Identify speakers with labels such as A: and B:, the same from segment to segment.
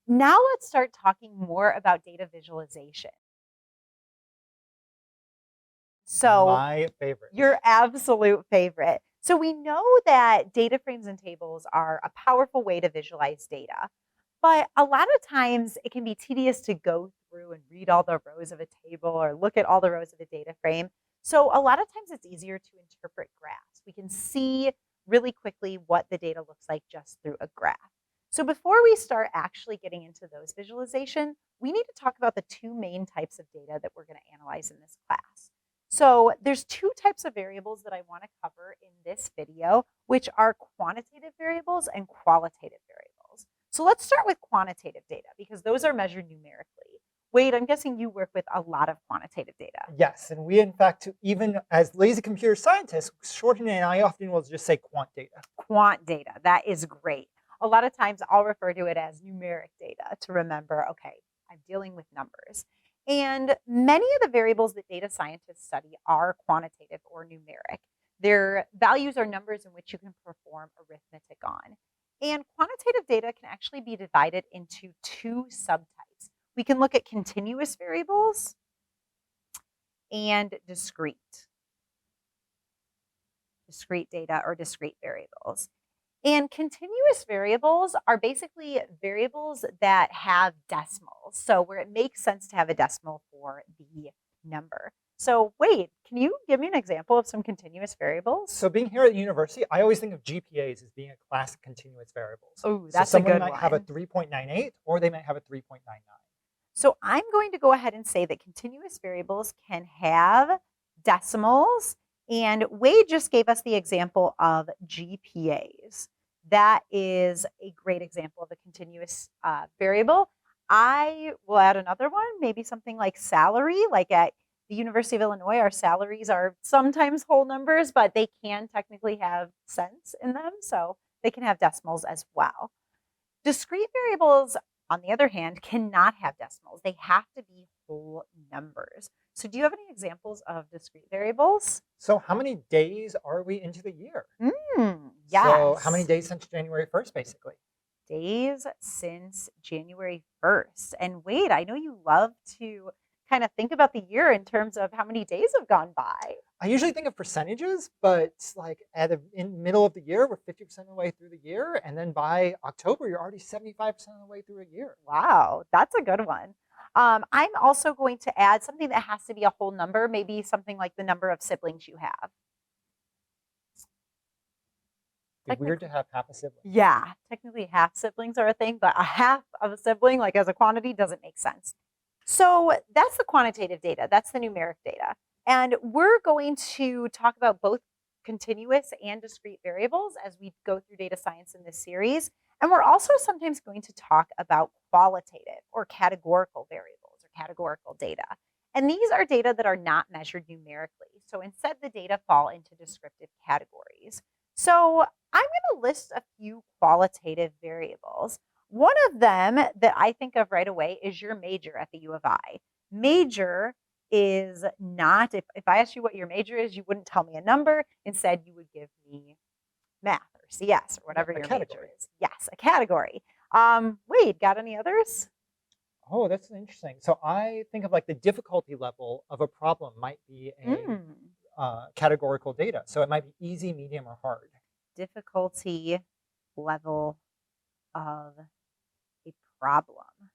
A: Now let's start talking more about data visualization. So
B: My favorite.
A: your absolute favorite. So we know that data frames and tables are a powerful way to visualize data, but a lot of times it can be tedious to go through and read all the rows of a table or look at all the rows of a data frame. So a lot of times it's easier to interpret graphs. We can see really quickly what the data looks like just through a graph. So before we start actually getting into those visualization, we need to talk about the two main types of data that we're going to analyze in this class. So there's two types of variables that I want to cover in this video, which are quantitative variables and qualitative variables. So let's start with quantitative data because those are measured numerically. Wade, I'm guessing you work with a lot of quantitative data.
B: Yes, and we in fact, even as lazy computer scientists, shorten it, and I often will just say quant data.
A: Quant data, that is great. A lot of times I'll refer to it as numeric data to remember, okay, I'm dealing with numbers. And many of the variables that data scientists study are quantitative or numeric. Their values are numbers in which you can perform arithmetic on. And quantitative data can actually be divided into two subtypes. We can look at continuous variables and discrete data or discrete variables. And continuous variables are basically variables that have decimals. So where it makes sense to have a decimal for the number. So Wade, can you give me an example of some continuous variables?
B: So being here at university, I always think of GPAs as being a class of continuous variables.
A: Oh,
B: So
A: that's a
B: someone
A: good
B: might have a
A: one.
B: 3.98 or they might have a 3.99.
A: So I'm going to go ahead and say that continuous variables can have decimals. And Wade just gave us the example of GPAs. That is a great example of a continuous variable. I will add another one, maybe something like salary. Like at the University of Illinois, our salaries are sometimes whole numbers, but they can technically have cents in them. So they can have decimals as well. Discrete variables, on the other hand, cannot have decimals. They have to be whole numbers. So do you have any examples of discrete variables?
B: So how many days are we into the year? So how many
A: Yes.
B: days since January 1st, basically?
A: Days since January 1st. And Wade, I know you love to kind of think about the year in terms of how many days have gone by.
B: I usually think of percentages, but like in the middle of the year, we're 50% of the way through the year. And then by October, you're already 75% of the way through a year.
A: Wow, that's a good one. I'm also going to add something that has to be a whole number, maybe something like the number of siblings you have.
B: It'd be weird to have half a sibling.
A: Yeah, technically half siblings are a thing, but a half of a sibling, like as a quantity, doesn't make sense. So that's the quantitative data. That's the numeric data. And we're going to talk about both continuous and discrete variables as we go through data science in this series. And we're also sometimes going to talk about qualitative or categorical variables or categorical data. And these are data that are not measured numerically. So instead, the data fall into descriptive categories. So I'm going to list a few qualitative variables. One of them that I think of right away is your major at the U of I. Major is not, if I asked you what your major is, you wouldn't tell me a number. Instead, you would give me math or CS or whatever your major is. Yes, a category. Wade, got any others?
B: Oh, that's interesting. So I think of like the difficulty level of a problem might be a categorical data. So it might be easy, medium, or hard.
A: Difficulty level of a problem.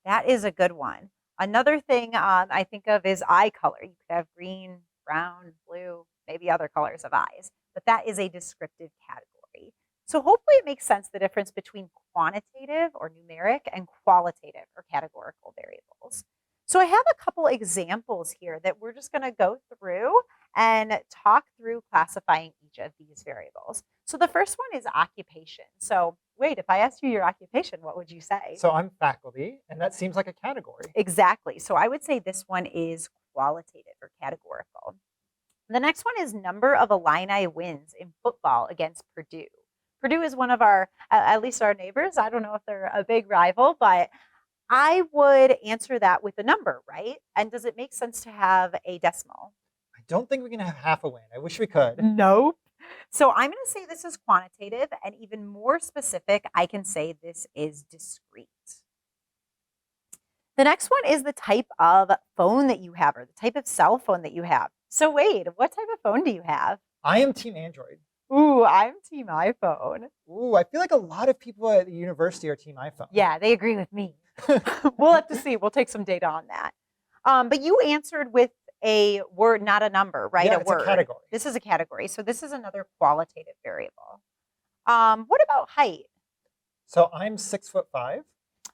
A: That is a good one. Another thing I think of is eye color. You could have green, brown, blue, maybe other colors of eyes, but that is a descriptive category. So hopefully it makes sense the difference between quantitative or numeric and qualitative or categorical variables. So I have a couple examples here that we're just going to go through and talk through classifying each of these variables. So the first one is occupation. So wait, if I asked you your occupation, what would you say?
B: So I'm faculty, and that seems like a category.
A: Exactly. So I would say this one is qualitative or categorical. The next one is number of Illini wins in football against Purdue. Purdue is one of our, at least our neighbors. I don't know if they're a big rival, but I would answer that with a number, right? And does it make sense to have a decimal?
B: I don't think we can have half a win. I wish we could.
A: Nope. So I'm going to say this is quantitative, and even more specific, I can say this is discrete. The next one is the type of phone that you have or the type of cell phone that you have. So Wade, what type of phone do you have?
B: I am team Android.
A: Ooh, I'm team iPhone.
B: Ooh, I feel like a lot of people at the university are team iPhone.
A: Yeah, they agree with me. We'll have to see. We'll take some data on that. But you answered with a word, not a number, right?
B: Yeah,
A: a
B: it's
A: word.
B: a category.
A: This is a category. So this is another qualitative variable. What about height?
B: So I'm 6'5".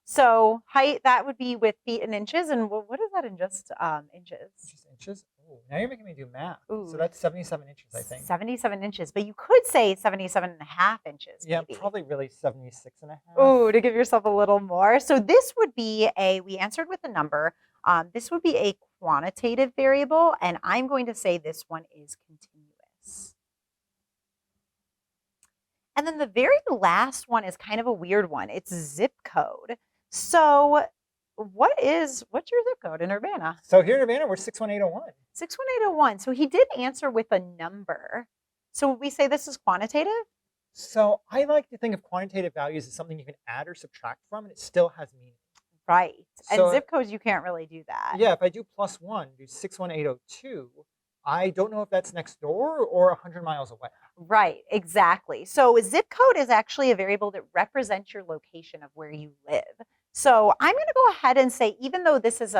A: So height, that would be with feet and inches. And what is that in just inches?
B: Just inches? Ooh, now you're making me do math.
A: Ooh.
B: So that's 77 inches, I think.
A: 77 inches. But you could say 77 and a half inches.
B: Yeah,
A: maybe.
B: probably really 76 and a half.
A: Ooh, to give yourself a little more. So this would be we answered with a number. This would be a quantitative variable. And I'm going to say this one is continuous. And then the very last one is kind of a weird one. It's zip code. So what's your zip code in Urbana?
B: So here in Urbana, we're 61801.
A: 61801. So he did answer with a number. So would we say this is quantitative?
B: So I like to think of quantitative values as something you can add or subtract from, and it still has meaning.
A: Right. And
B: So-
A: zip codes, you can't really do that.
B: Yeah, if I do +1, do 61802, I don't know if that's next door or 100 miles away.
A: Right, exactly. So zip code is actually a variable that represents your location of where you live. So I'm going to go ahead and say, even though this is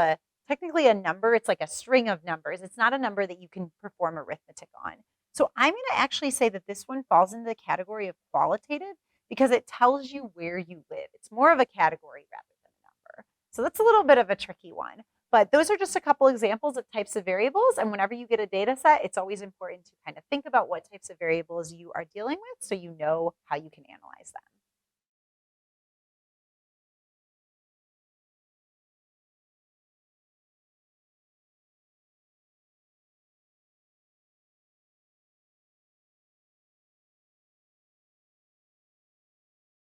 A: technically a number, it's like a string of numbers. It's not a number that you can perform arithmetic on. So I'm going to actually say that this one falls into the category of qualitative because it tells you where you live. It's more of a category rather than a number. So that's a little bit of a tricky one. But those are just a couple examples of types of variables. And whenever you get a data set, it's always important to kind of think about what types of variables you are dealing with so you know how you can analyze them.